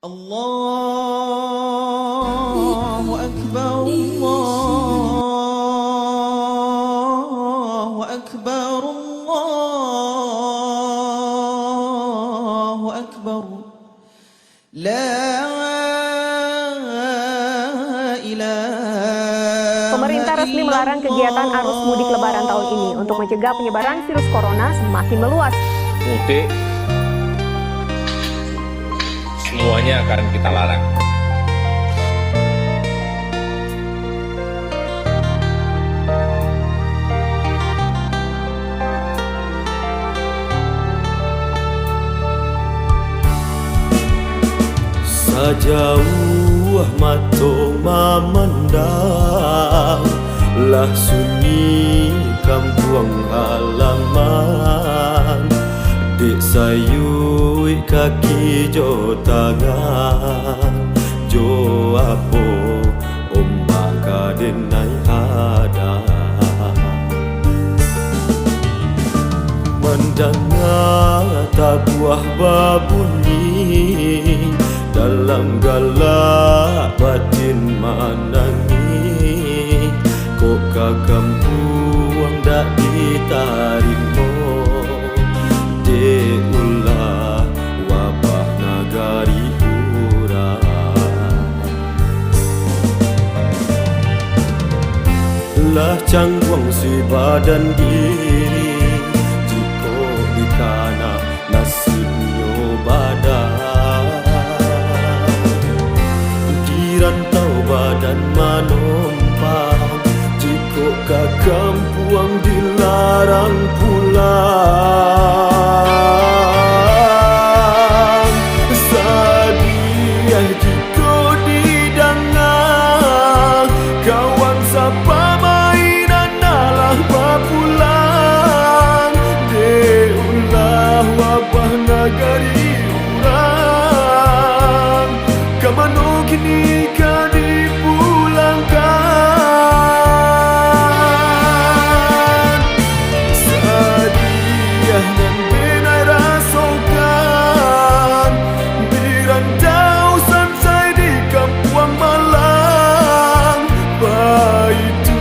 Allahu Akbar, Allahu Akbar, Allahu Akbar. La ilaha. Pemerintah resmi melarang kegiatan arus mudik lebaran tahun ini untuk mencegah penyebaran virus corona semakin meluas. Mudik semuanya akan kita larang. Sejauh mata memandang, lah sunyi kampung halaman. Dek sayui kaki jo tangan, jo apo ombak kadenai ada. Mendengar tabuah babunyi, dalam galak batin menangis. Kok kagam buang dak ditarimo, de ulah wabah nagari urang. Lah cangguang si badan diri, jiko dikana nasibnya badan. Dirantau badan manompang, jiko kagam puang dilarang pulang. Sadiah jiko didangang, kawan sapa mainan alah bapulang. Deulah wabah nagari urang, kamano kini ka dipulangkan. Sadiah nan benai rasokan, dirantau sampai di Kampung Malang. Baitu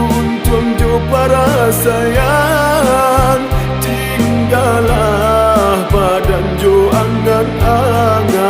untung jo para sayang, tinggalah badan jo angan-angan.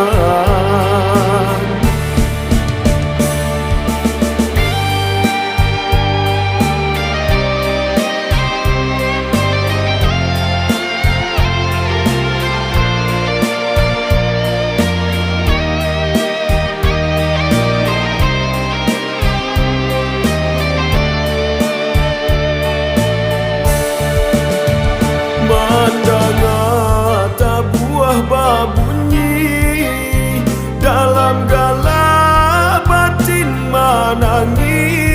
Mendengar tabuah babunyi, dalam galak batin menangis.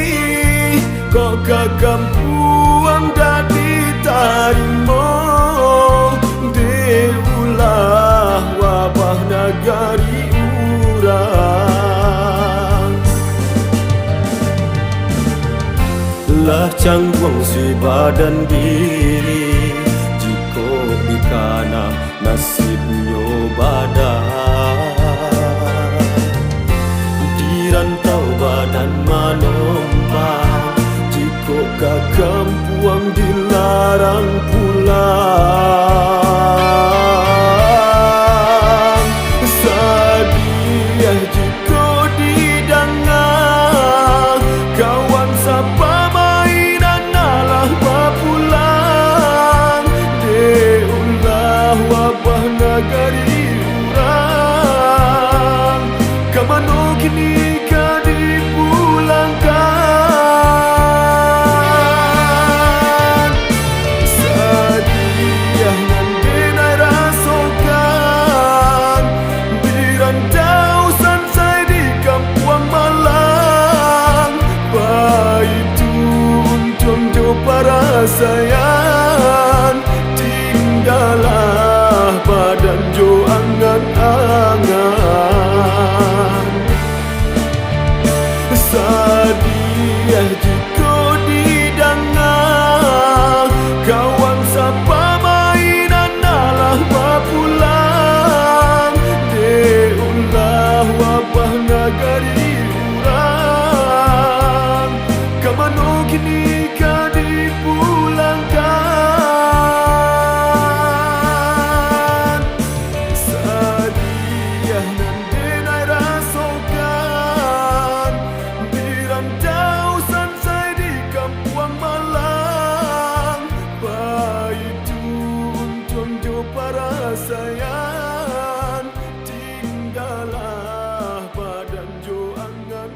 Kok kagam puang dak ditarimo, deulah wabah nagari urang. Lah cangguang si badan diri, jiko dikana nasibnya badan. Dirantau badan manompang, jiko kagam puang dilarang pulang. Sadiah jiko didangang, kawan sapa mainan alah bapulang. Deulah wabah nagari urang, kamano kini ka dipulangkan. Sadiah nan benai rasokan, dirantau sampai di Kampung Malang. Baitu untung jo para sayang, tinggalah badan jo angan-angan. Sadiah jiko didangang, kawan sapa mainan alah bapulang. Deulah dengan